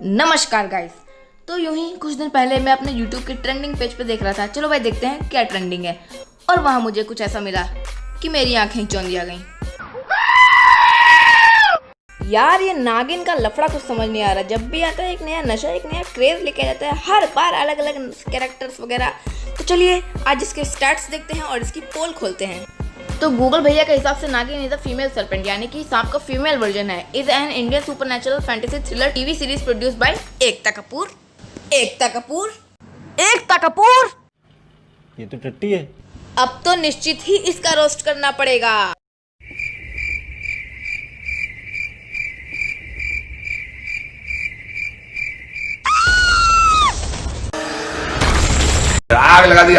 नमस्कार गाइस। तो यूं ही कुछ दिन पहले मैं अपने YouTube के ट्रेंडिंग पेज पे देख रहा था। चलो भाई देखते हैं क्या ट्रेंडिंग है। और वहाँ मुझे कुछ ऐसा मिला कि मेरी आंखें चौंधी आ गईं। यार ये नागिन का लफड़ा कुछ समझ नहीं आ रहा। जब भी आता है एक नया नशा, एक नया क्रेज लेके जाता है, हर बार अलग अलग कैरेक्टर्स वगैरह। तो चलिए आज इसके स्टैट्स देखते हैं और इसकी पोल खोलते हैं। तो गूगल भैया के हिसाब से नागिन इज अ फीमेल सर्पेंट, यानी कि सांप का फीमेल वर्जन है। Is an Indian supernatural fantasy thriller TV series produced by Ekta Kapoor. ये तो टट्टी है। अब तो निश्चित ही इसका रोस्ट करना पड़ेगा। आग लगा दी।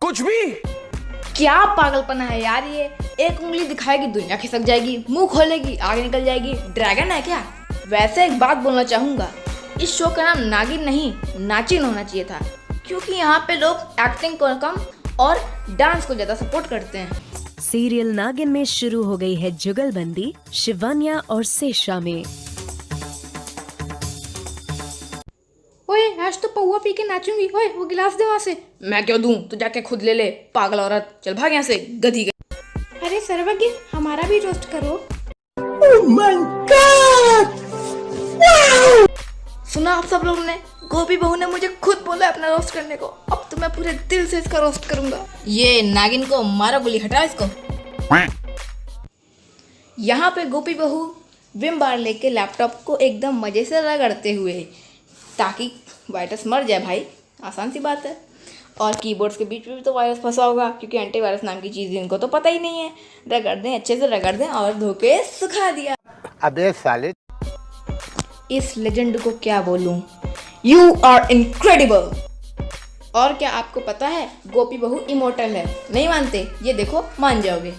कुछ भी क्या पागलपना है यार ये। एक उंगली दिखाएगी दुनिया खिसक जाएगी, मुंह खोलेगी आगे निकल जाएगी। ड्रैगन है क्या? वैसे एक बात बोलना चाहूंगा, इस शो का नाम नागिन नहीं नाचिन होना चाहिए था, क्योंकि यहाँ पे लोग एक्टिंग को कम और डांस को ज्यादा सपोर्ट करते हैं। सीरियल नागिन में शुरू हो गई है जुगलबंदी शिवान्या और सेशा में। ओए आज तो पौवा पी के नाचूंगी। ओए वो गिलास दे वहाँ से। मैं क्यों दूं, तू जाके खुद ले ले पागल औरत। चल भाग यहाँ से गधी गई। अरे सर्वज्ञ हमारा भी रोस्ट करो। Oh my God! Wow! सुना आप सब लोगों ने, गोपी बहू ने मुझे खुद बोला अपना रोस्ट करने को। अब तो मैं पूरे दिल से इसका रोस्ट करूंगा। ये नागिन को मारो, गोली हटाओ इसको। यहाँ पे गोपी बहू विम बार लेके लैपटॉप को एकदम मजे से रगड़ते हुए, ताकि वायरस मर जाए भाई, आसान सी बात है। और कीबोर्ड्स के बीच में भी तो वायरस फंसा होगा, क्योंकि एंटीवायरस नाम की चीज़ इनको तो पता ही नहीं है। रगड़ दें, अच्छे से रगड़ दें और धोके सुखा दिया। अबे साले, इस लेजेंड को क्या बोलूं, यू आर इनक्रेडिबल। और क्या आपको पता है गोपी बहू इमोर्टल है? नहीं मानते? ये देखो मान जाओगे।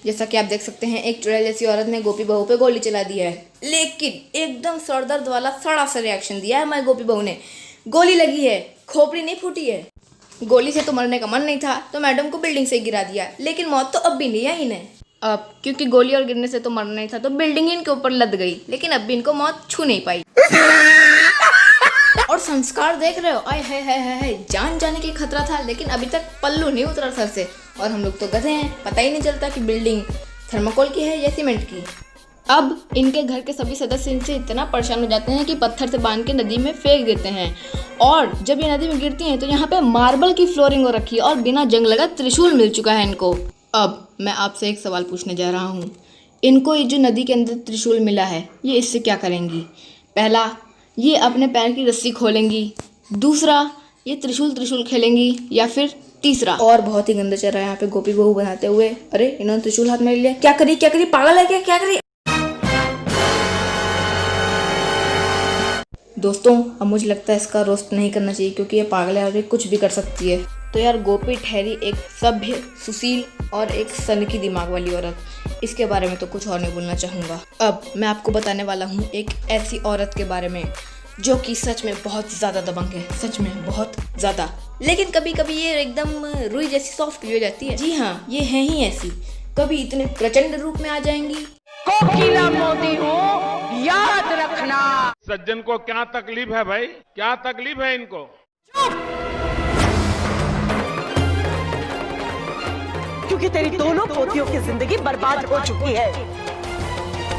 जैसा कि आप देख सकते हैं, एक चुड़ैल जैसी औरत ने गोपी बहू पे गोली चला दिया है, लेकिन एकदम सर दर्द वाला सड़ा सा रिएक्शन दिया है हमारी गोपी बहू ने। गोली लगी है, खोपड़ी नहीं फूटी है। गोली से तो मरने का मन नहीं था तो मैडम को बिल्डिंग से गिरा दिया, लेकिन मौत तो अब भी नहीं आई इन्हें। अब क्योंकि गोली और गिरने से तो मरना नहीं था तो बिल्डिंग ही इनके ऊपर लद गई, लेकिन अब भी इनको मौत छू नहीं पाई। और संस्कार देख रहे हो, आय है जान जाने की खतरा था, लेकिन अभी तक पल्लू नहीं उतरा सर से। और हम लोग तो गधे हैं, पता ही नहीं चलता कि बिल्डिंग थर्माकोल की है या सीमेंट की। अब इनके घर के सभी सदस्य इनसे इतना परेशान हो जाते हैं कि पत्थर से बांध के नदी में फेंक देते हैं। और जब ये नदी में गिरती हैं तो यहाँ पे मार्बल की फ्लोरिंग हो रखी है और बिना जंग लगा त्रिशूल मिल चुका है इनको। अब मैं आपसे एक सवाल पूछने जा रहा हूँ, इनको ये जो नदी के अंदर त्रिशूल मिला है, ये इससे क्या करेंगी? पहला, ये अपने पैर की रस्सी खोलेंगी। दूसरा, ये त्रिशूल खेलेंगी। या फिर तीसरा, और बहुत ही गंदा चल रहा है यहाँ पे गोपी बहू बनाते हुए। अरे इन्होंने त्रिशूल हाथ में ले लिया। क्या करी पागल है क्या करी? दोस्तों अब मुझे लगता है इसका रोस्ट नहीं करना चाहिए, क्योंकि ये पागल है और ये कुछ भी कर सकती है। तो यार गोपी ठहरी एक सभ्य, सुशील और एक सनकी दिमाग वाली औरत। इसके बारे में तो कुछ और नहीं बोलना चाहूँगा। अब मैं आपको बताने वाला हूँ एक ऐसी औरत के बारे में जो कि सच में बहुत ज़्यादा दबंग है, सच में बहुत ज़्यादा। लेकिन कभी कभी ये एकदम रुई जैसी सॉफ्ट भी हो जाती है। जी हाँ, ये है ही ऐसी। कभी इतने प्रचंड रूप में आ जाएंगी। कोकिला मोदी हूँ, याद रखना। सज्जन को क्या तकलीफ है भाई, क्या तकलीफ है इनको? क्योंकि तेरी दोनों पोतियों की जिंदगी बर्बाद हो चुकी है।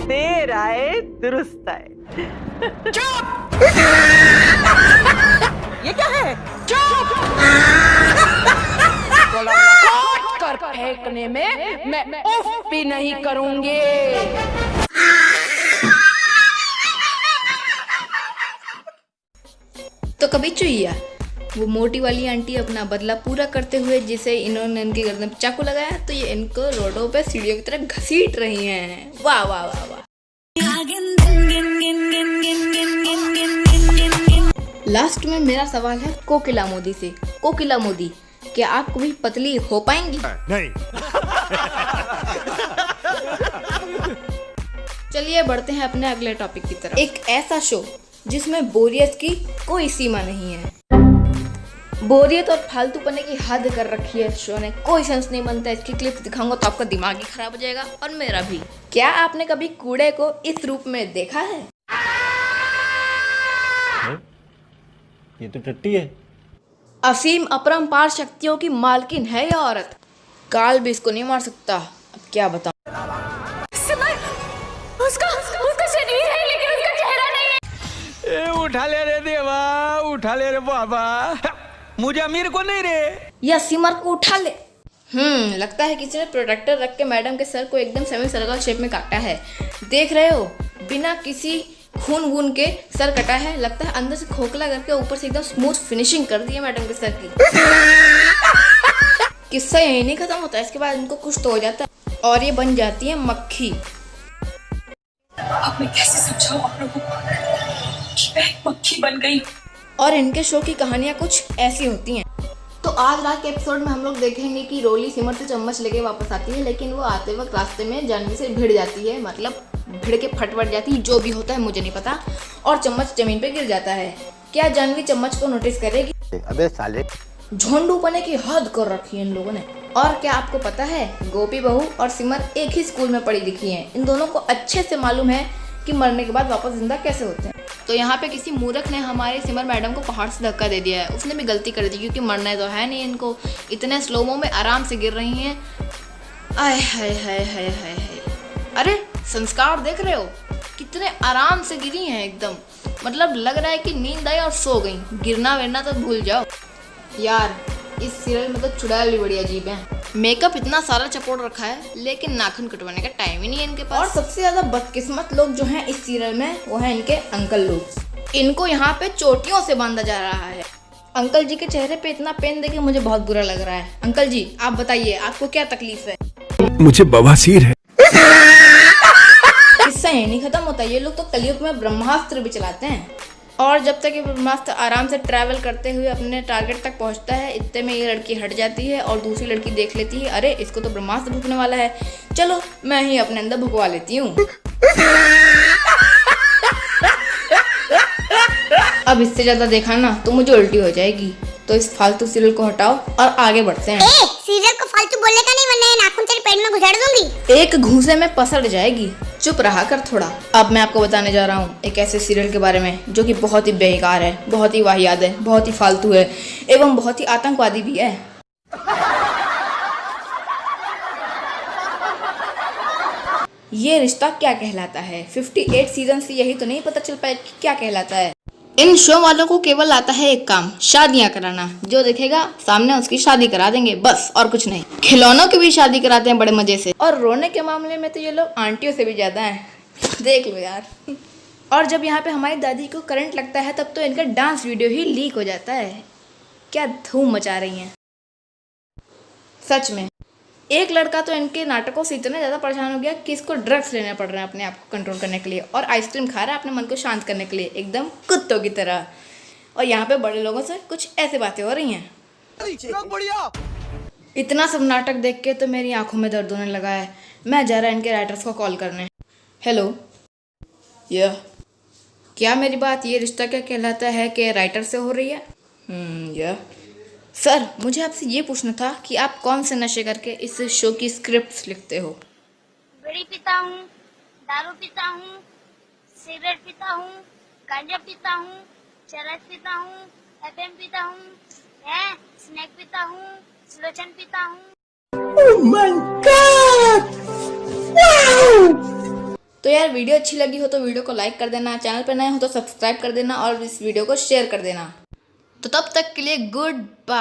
देर आए दुरुस्त आए। चुप! ये क्या है? चुप! काट कर फेंकने में मैं उफ भी नहीं करूंगी। तो कभी चुईया वो मोटी वाली आंटी अपना बदला पूरा करते हुए जिसे इन्होंने इनके गर्दन पे चाकू लगाया, तो ये इनको रोडों पे सीढ़ियों की तरह घसीट रही हैं। वाह वाह वाह वाह। लास्ट में मेरा सवाल है कोकिला मोदी से। कोकिला मोदी, क्या आप कभी पतली हो पाएंगी? नहीं। चलिए बढ़ते हैं अपने अगले टॉपिक की तरफ। एक ऐसा शो जिसमें बोरियत की कोई सीमा नहीं है। बोरियत और फालतूपने की हद कर रखी है शो ने, कोई सेंस नहीं बनता। इसकी क्लिप्स दिखाऊंगा तो आपका दिमाग ही खराब हो जाएगा और मेरा भी। क्या आपने कभी कूड़े को इस रूप में देखा है? ये तो टट्टी है। असीम अपरंपार शक्तियों की मालकिन है यह औरत। काल भी इसको नहीं मार सकता। अब क्या बताऊं। उसका शरीर है लेकिन उसका चेहरा नहीं है। ए उठा ले रे देवा, उठा ले रे बाबा, मुझे अमीर को नहीं रे। या सिमर को उठा ले। लगता है किसी ने प्रोटेक्टर रख के मैडम के सर को एकदम सेमी सर्कल शेप में काटा है। देख रहे हो, बिना किसी खून वून के सर कटा है। लगता है अंदर से खोखला करके ऊपर से एकदम स्मूथ फिनिशिंग कर दी है मैडम के सर की। किस्सा यही नहीं खत्म होता, इसके बाद इनको कुछ तो हो जाता है और ये बन जाती है मक्खी। अब मैं कैसे समझाऊं आप लोगों को कि मैं एक मक्खी बन गई। और इनके शो की कहानियां कुछ ऐसी होती हैं। तो आज रात के एपिसोड में हम लोग देखेंगे कि रोली सिमर से चम्मच लेके वापस आती है, लेकिन वो आते वक्त रास्ते में जानवी से भिड़ जाती है, मतलब भिड़ के फट जाती है, जो भी होता है मुझे नहीं पता, और चम्मच जमीन पे गिर जाता है। क्या जानवी चम्मच को नोटिस करेगी? अबे साले, झोंडूपने की हद कर रखी है इन लोगों ने। और क्या आपको पता है, गोपी बहू और सिमर एक ही स्कूल में पढ़ी लिखी हैं। इन दोनों को अच्छे से मालूम है कि मरने के बाद वापस जिंदा कैसे होते हैं। तो यहाँ पे किसी मूर्ख ने हमारे सिमर मैडम को पहाड़ से धक्का दे दिया है। उसने भी गलती कर दी क्योंकि मरना तो है नहीं इनको। इतने स्लोमो में आराम से गिर रही हैं। आय हाय हाय हाय हाय हाय। अरे संस्कार देख रहे हो, कितने आराम से गिरी हैं एकदम। मतलब लग रहा है कि नींद आई और सो गई। गिरना विरना तो भूल जाओ। यार इस सीरियल में तो चुड़ैल भी बड़ी अजीब है। मेकअप इतना सारा चपोड़ रखा है लेकिन नाखून कटवाने का टाइम ही नहीं है इनके पास। और सबसे ज्यादा बदकिस्मत लोग जो हैं इस सीरियल में, वो है इनके अंकल लोग। इनको यहाँ पे चोटियों से बांधा जा रहा है। अंकल जी के चेहरे पे इतना पेन देख के मुझे बहुत बुरा लग रहा है। अंकल जी आप बताइए, आपको क्या तकलीफ है? मुझे बवासीर है। किस्सा यही नहीं खत्म होता। ये लोग तो कलयुग में ब्रह्मास्त्र भी चलाते हैं। और जब तक ये ब्रह्मास्त्र आराम से ट्रैवल करते हुए अपने टारगेट तक पहुंचता है, इतने में ये लड़की हट जाती है और दूसरी लड़की देख लेती है, अरे इसको तो ब्रह्मास्त्र भुगने वाला है, चलो मैं ही अपने अंदर भुगवा लेती हूँ। अब इससे ज्यादा देखा ना तो मुझे उल्टी हो जाएगी। तो इस फालतू सीरियल को हटाओ और आगे बढ़ते हैं। सीरियल को फालतू बोलने का नहीं, वरना नाखून तेरे पेट में घुसाड़ दूंगी। एक घूंसे में पसड़ जाएगी। चुप रहा कर थोड़ा। अब मैं आपको बताने जा रहा हूँ एक ऐसे सीरियल के बारे में जो कि बहुत ही बेकार है, बहुत ही वाहियात है, बहुत ही फालतू है एवं बहुत ही आतंकवादी भी है। ये रिश्ता क्या कहलाता है? 58 सीजन से यही तो नहीं पता चल पाया कि क्या कहलाता है। इन शो वालों को केवल आता है एक काम, शादियां कराना। जो देखेगा सामने उसकी शादी करा देंगे, बस और कुछ नहीं। खिलौनों की भी शादी कराते हैं बड़े मजे से। और रोने के मामले में तो ये लोग आंटियों से भी ज्यादा हैं। देख लो यार। और जब यहाँ पे हमारी दादी को करंट लगता है तब तो इनका डांस वीडियो ही लीक हो जाता है। क्या धूम मचा रही हैं सच में। एक लड़का तो इनके नाटकों से इतना ज़्यादा परेशान हो गया कि इसको ड्रग्स लेने पड़ रहे हैं अपने आप को कंट्रोल करने के लिए, और आइसक्रीम खा रहा है अपने मन को शांत करने के लिए, एकदम कुत्तों की तरह। और यहाँ पे बड़े लोगों से कुछ ऐसे बातें हो रही हैं। इतना सब नाटक देख के तो मेरी आंखों में दर्द होने लगा है। मैं जा रहा इनके राइटर्स को कॉल करने। हेलो, क्या मेरी बात ये रिश्ता क्या कहलाता है के राइटर से हो रही है? सर मुझे आपसे ये पूछना था कि आप कौन से नशे करके इस शो की स्क्रिप्ट्स लिखते हो? बीड़ी पीता हूँ, दारू पीता हूँ, सिगरेट पीता हूँ, गांजा पीता हूँ, चरस पीता हूँ, एफएम पीता हूँ, स्नैक पीता हूँ, सुलोचन पीता हूँ। तो यार वीडियो अच्छी लगी हो तो वीडियो को लाइक कर देना, चैनल पर नए हो तो सब्सक्राइब कर देना और इस वीडियो को शेयर कर देना। तो तब तक के लिए गुड बाय।